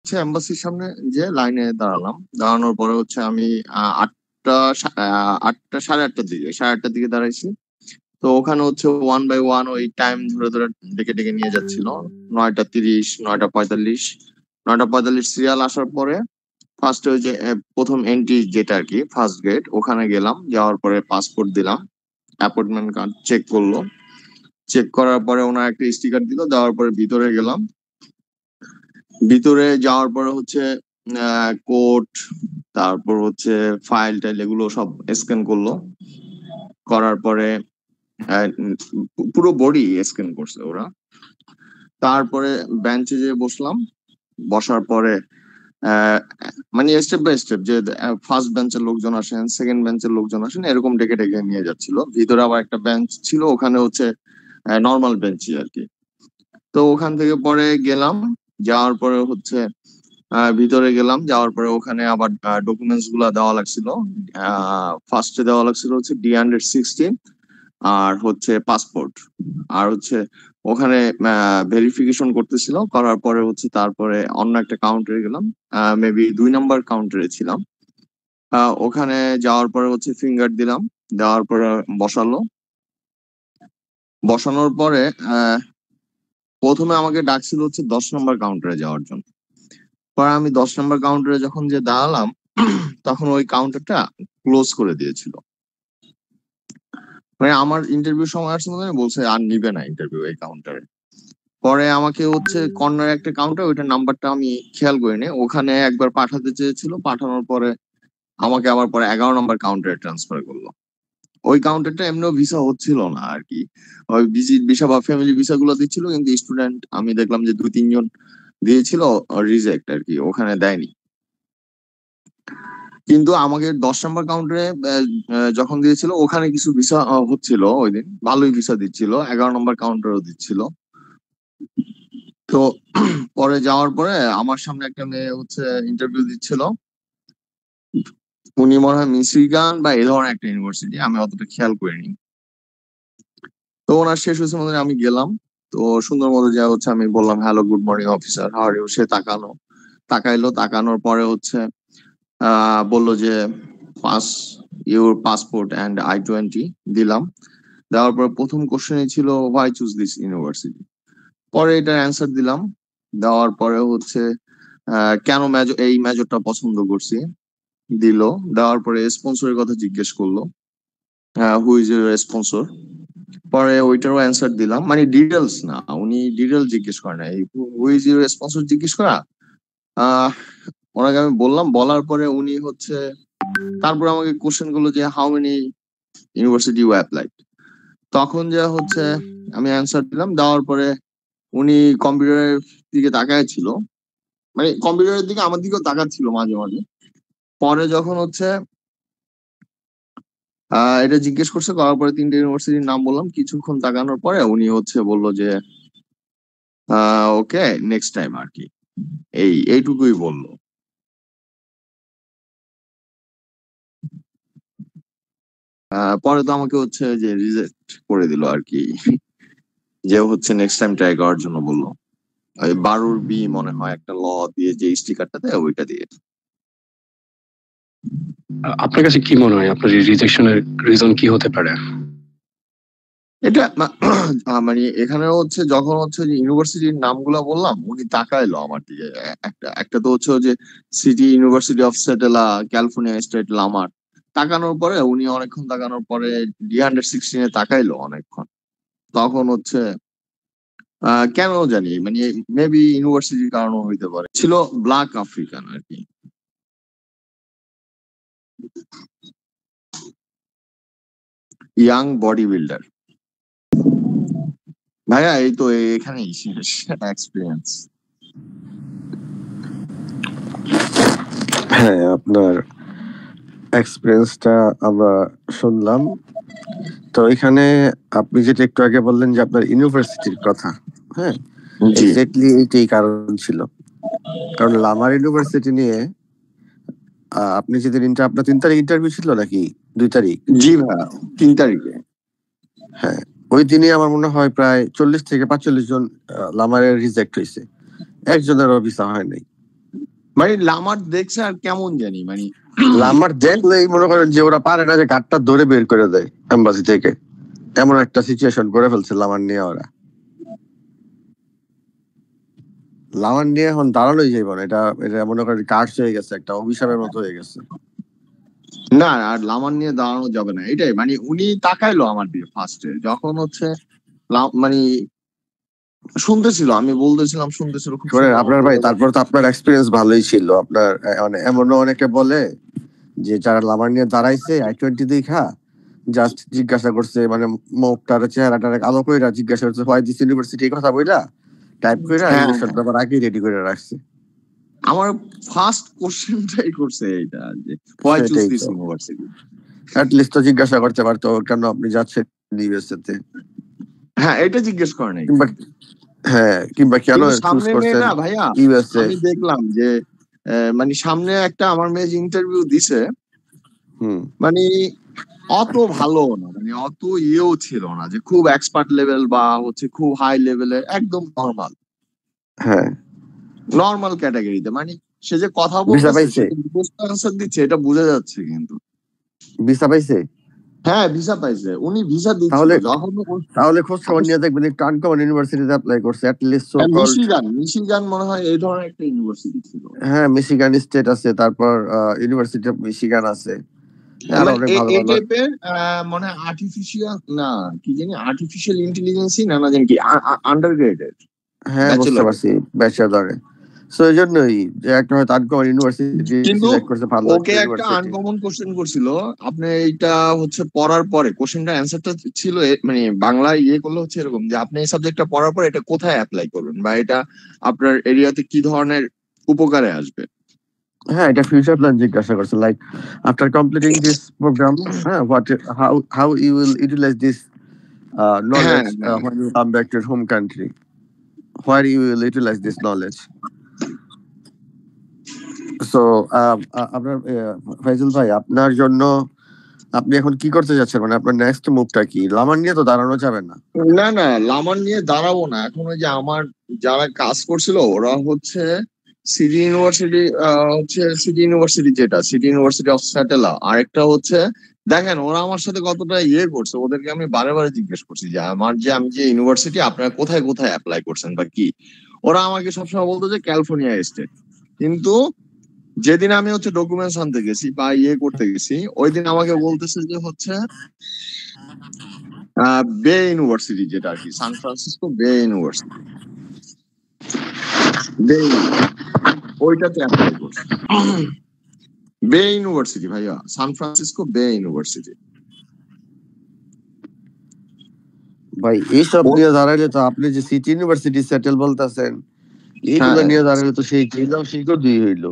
হচ্ছে এম্বাসির সামনে যে লাইনে দাঁড়ালাম, দাঁড়ানোর পরে হচ্ছে আমি আটটা সাড়ে আটটার দিকে দাঁড়াইছি। তো ওখানে হচ্ছে 1 বাই 1 ওই টাইম ধরে ধরে ডেকে ডেকে নিয়ে যাচ্ছিল। 9:30, 9:45, 9:45 সিরিয়াল আসার পরে ফার্স্ট ওই যে প্রথম এন্ট্রি যেটা আর কি ফার্স্ট গেট, ওখানে গেলাম। যাওয়ার পরে পাসপোর্ট দিলাম, অ্যাপয়েন্টমেন্ট কার্ড চেক করলো। চেক করার পরে ওনার একটা স্টিকার দিল, দেওয়ার পরে ভিতরে গেলাম। ভিতরে যাওয়ার পরে হচ্ছে কোড, তারপর হচ্ছে ফাইল টাইল এগুলো সব স্ক্যান করলো। করার পরে পুরো বডি স্ক্যান করছে ওরা। তারপরে বেঞ্চে যেয়ে বসলাম। বসার পরে মানে স্টেপ বাই স্টেপ যে ফার্স্ট বেঞ্চের লোকজন আসেন, সেকেন্ড বেঞ্চের লোকজন আসেন, এরকম ডেকে ডেকে নিয়ে যাচ্ছিল। ভিতরে আবার একটা বেঞ্চ ছিল, ওখানে হচ্ছে নর্মাল বেঞ্চই আর কি। তো ওখান থেকে পরে গেলাম। যাওয়ার পরে হচ্ছে ভিতরে গেলাম। যাওয়ার পরে ওখানে আবার ডকুমেন্টস গুলা দেওয়া লাগছিল। ফার্স্টে দেওয়া লাগছিল হচ্ছে D-116 আর হচ্ছে পাসপোর্ট। আর হচ্ছে ওখানে ভেরিফিকেশন করতেছিল। করার পরে হচ্ছে তারপরে অন্য একটা কাউন্টারে গেলাম, মেবি 2 নম্বর কাউন্টারে ছিলাম। ওখানে যাওয়ার পরে হচ্ছে ফিঙ্গার দিলাম, দেওয়ার পরে বসালো। বসানোর পরে প্রথমে আমাকে ডাকছিল হচ্ছে 10 নম্বর কাউন্টারে যাওয়ার জন্য। পরে আমি 10 নম্বর কাউন্টারে যখন যে দাঁড়ালাম, তখন ওই কাউন্টারটা ক্লোজ করে দিয়েছিল। মানে আমার ইন্টারভিউ সময় আসছে, মানে বলছে আর নিবে না ইন্টারভিউ এই কাউন্টারে। পরে আমাকে হচ্ছে কর্নার একটা কাউন্টার, ওইটার নাম্বারটা আমি খেয়াল করিনি, ওখানে একবার পাঠাতে চেয়েছিল। পাঠানোর পরে আমাকে আবার পরে 11 নম্বর কাউন্টারে ট্রান্সফার করলো। ওই কাউন্টারটা এমনিও ভিসা হচ্ছিল না আর কি, ওই ভিজিট ভিসা বা ফ্যামিলি ভিসা গুলো দিচ্ছিল, কিন্তু স্টুডেন্ট আমি দেখলাম যে 2-3 জন দিয়েছিল, রিজেক্ট আর কি, ওখানে দেয়নি। কিন্তু আমাকে 10 নম্বর কাউন্টারে যখন দিয়েছিল, ওখানে কিছু ভিসা হচ্ছিল, ওই দিন ভালোই ভিসা দিচ্ছিল, 11 নম্বর কাউন্টারও দিচ্ছিল। তো পরে যাওয়ার পরে আমার সামনে একটা মেয়ে হচ্ছে ইন্টারভিউ দিচ্ছিল। উনি মনে হয় মিশিগান বা এই ধরনের একটা ইউনিভার্সিটি, আমি অতটা খেয়াল করিনি। তো ওনার শেষ হয়েছে মনে হয়, আমি গেলাম। তো সুন্দর মতো যা হচ্ছে আমি বললাম hello good morning officer, how are you. সে তাকাইলো। তাকানোর পরে হচ্ছে বললো যে pass your passport and I-20 দিলাম। দেওয়ার পরে প্রথম কোশ্চেনই ছিল হোয়াই চুজ দিস ইউনিভার্সিটি। পরে এটার অ্যান্সার দিলাম। দেওয়ার পরে হচ্ছে কেন এই মেজরটা পছন্দ করছি দিল। দেওয়ার পরে স্পন্সরের কথা জিজ্ঞেস করলো, হু ইজ ইউর স্পন্সর। পরে ওইটারও অ্যান্সার দিলাম, মানে ডিটেলস না, উনি ডিটেল জিজ্ঞেস করে না, হু ইজ ইউর স্পন্সর জিজ্ঞেস করা। আহ ওনাকে আমি বললাম, বলার পরে উনি হচ্ছে তারপর আমাকে কোশ্চেন করলো যে how many university you applied. তখন যা হচ্ছে আমি অ্যান্সার দিলাম। দেওয়ার পরে উনি কম্পিউটারের দিকে তাকায় ছিল, মানে কম্পিউটারের দিকে আমার দিকেও তাকাচ্ছিল মাঝে মাঝে। পরে যখন হচ্ছে এটা জিজ্ঞেস করছে, করার পরে 3টে ইউনিভার্সিটির নাম বললাম। কিছুক্ষণ তাকানোর পরে উনি হচ্ছে বললো যে ওকে নেক্সট টাইম আর কি, এইটুকুই বললো। পরে তো আমাকে হচ্ছে যে রিজেক্ট করে দিল আর কি, যে হচ্ছে নেক্সট টাইম ট্রাই করার জন্য বললো। ওই 12B মনে হয় একটা ল দিয়ে যে স্টিকারটা দেয়, ওইটা দিয়ে। আপনার কাছে কি মনে হয় আপনার রিজেকশনের রিজন কি হতে পারে? এটা মানে এখানে হচ্ছে যখন হচ্ছে যে ইউনিভার্সিটির নামগুলা বললাম, উনি তাকাইলো আমার দিকে। একটা তো হচ্ছে যে city university of Seattle, California state Lamar. তাকানোর পরে উনি অনেকক্ষণ তাকানোর পরে D-116 তাকাইলো অনেকক্ষণ। তখন হচ্ছে কেন জানি, মানে মেবি ইউনিভার্সিটির কারণও হইতে পারে, ছিল ব্ল্যাক আফ্রিকান আর কি। Young body builder. ভাইয়া এই তো এখানেই শেষ এক্সপিরিয়েন্স। হ্যাঁ, আপনার এক্সপিরিয়েন্সটা আমরা শুনলাম। তো এখানে আপনি যেটা একটু আগে বললেন যে আপনার ইউনিভার্সিটির কথা, হ্যাঁ, এক্স্যাক্টলি এইটাই কারণ ছিল। কারণ লামার ইউনিভার্সিটি নিয়ে আপনি যেদিন আপনার 3 তারিখ ইন্টারভিউ ছিল নাকি 2 তারিখ? জি ভাইয়া 3 তারিখে। হ্যাঁ, ওই দিনই আমার মনে হয় প্রায় 40 থেকে 45 জন লামারের রিজেক্ট হয়েছে, একজনেরও ভিসা হয় নাই। মানে লামার দেখছে আর কেমন জানি মানে আমার দেখলেই মনে করেন যে ওরা পারে না যে কাঠটা ধরে বের করে দেয় এম্বাসি থেকে, এমন একটা সিচুয়েশন করে ফেলছে লামার নিয়ে ওরা। লামার নিয়ে এখন দাঁড়ানোই যাইব না, এটা এটা মনে করেন কার্স হয়ে গেছে, একটা অভিশাপের মতো হয়ে গেছে। না, আর লামান নিয়ে দাঁড়ানো যাবে না, এটাই মানে উনি তাকাইলো আমার দিকে ফার্স্টে যখন হচ্ছে মানে শুনতেছিল, আমি বলতেছিলাম শুনতেছিল খুব শোনেন সুন্দর আপনার ভাই, তারপর তো আপনার এক্সপিরিয়েন্স ভালোই ছিল আপনার। মানে এমনও অনেকে বলে যে যারা লামার নিয়ে দাঁড়াইছে I-20 দেখা জাস্ট জিজ্ঞাসা করছে, মানে মুখটার চেহারাটার আলো কইরা জিজ্ঞাসা করছে হোয়াই দিস ইউনিভার্সিটি, কথা বইলা টাইপ কইরা হ্যাঁ, ইলেকশন পেপার আগে রেডি করে রাখছে। আমার ফার্স্ট কোশ্চেনটাই করছে এইটা যে হোয়াই চুজ সেটাই দিস তো, ইউনিভার্সিটি। অ্যাট লিস্ট তো জিজ্ঞাসা করতে পারতো কেন আপনি যাচ্ছেন ইউএসএ তে, হ্যাঁ, এটা জিজ্ঞেস করে নাই। কিংবা হ্যাঁ কিংবা কেন কিন্তু চুজ সামনে করছেন মেয়েটা ভাইয়া, ইউএসএ। আমি দেখলাম যে মানে সামনে একটা আমার মেয়ে ইন্টারভিউ দিছে, মানে অত ভালো না, মানে অত ইয়েও ছিল না যে খুব এক্সপার্ট লেভেল বা হচ্ছে খুব হাই লেভেলের, একদম নর্মাল, হ্যাঁ নর্মাল ক্যাটাগরিতে। মানে সে যে কথা ভিসা বলতেছে, পাইছে, আনসার দিচ্ছে, এটা বোঝা যাচ্ছে কিন্তু। ভিসা পাইছে। হ্যাঁ, ভিসা পাইছে, উনি ভিসা দিচ্ছিল তাহলে যখন তাহলে খোঁজ খবর নিয়ে দেখবেন একটু আনকমন ইউনিভার্সিটিতে অ্যাপ্লাই করছে, at least so called. Michigan মনে হয় এই ধরনের একটা ইউনিভার্সিটি ছিল। হ্যাঁ মিশিগান স্টেট আছে, তারপর ইউনিভার্সিটি অফ মিশিগান আছে, আরো অনেক ভালো এই ভালো। টাইপের মনে হয় আর্টিফিশিয়াল না কি জানি, আর্টিফিশিয়াল ইন্টেলিজেন্সই না জানি কি, আন্ডার গ্রেডেড। হ্যাঁ বুঝতে পারছি, ব্যাচেলরে। সো এই জন্যই যে একটা হয়তো আনকমন ইউনিভার্সিটি কিন্তু সিলেক্ট করছে, ভালো ওকে একটা ইউনিভার্সিটি। আনকমন কোশ্চেন করছিল, আপনি এইটা হচ্ছে পড়ার পরে কোশ্চেনটা অ্যান্সারটা ছিল মানে বাংলা ইয়ে করলে হচ্ছে এরকম যে আপনি এই সাবজেক্টটা পড়ার পর এটা কোথায় অ্যাপ্লাই করবেন বা এটা আপনার এরিয়াতে কি ধরনের উপকারে আসবে। হ্যাঁ এটা ফিউচার প্ল্যান জিজ্ঞাসা করছে, like after completing this program, হ্যাঁ what how you will utilize this knowledge when you come back to your home country, where you will utilize this knowledge. So আপনার ফাইজুল ভাই, আপনার জন্য আপনি এখন কি করতে যাচ্ছেন, মানে আপনার নেক্সট মুভটা কি? লামান নিয়ে তো দাঁড়ানো যাবে না। না না, লামান নিয়ে দাঁড়াবো না এখন। ওই যে আমার যারা কাজ করছিল ওরা হচ্ছে সিটি ইউনিভার্সিটি, হচ্ছে সিটি ইউনিভার্সিটি, যেটা সিটি ইউনিভার্সিটি অফ স্যাটেলা, আরেকটা হচ্ছে, দেখেন ওরা আমার সাথে কতটা ইয়ে করছে, ওদেরকে আমি বারে বারে জিজ্ঞেস করছি যে আমি যে ইউনিভার্সিটি, আপনারা কোথায় কোথায় অ্যাপ্লাই করছেন বা কি। ওরা আমাকে সবসময় বলতো যে ক্যালিফোর্নিয়া স্টেট, কিন্তু যেদিন আমি হচ্ছে ডকুমেন্টস আনতে গেছি বা ইয়ে করতে গেছি, ওই দিন আমাকে বলতেছে যে হচ্ছে বে ইউনিভার্সিটি, যেটা আর কি সান ফ্রান্সিসকো বে ইউনিভার্সিটি, ওইটাতে অ্যাপ্লাই করছে। বে ইউনিভার্সিটি ভাইয়া, সান ফ্রান্সিসকো বে ইউনিভার্সিটি। ভাই এইসব নিয়ে দাঁড়াইলে তো আপনি যে সিটি ইউনিভার্সিটি সেটেল বলতেছেন, এইগুলো নিয়ে দাঁড়াইলে তো সেই জেলাও সেই দুই হইলো।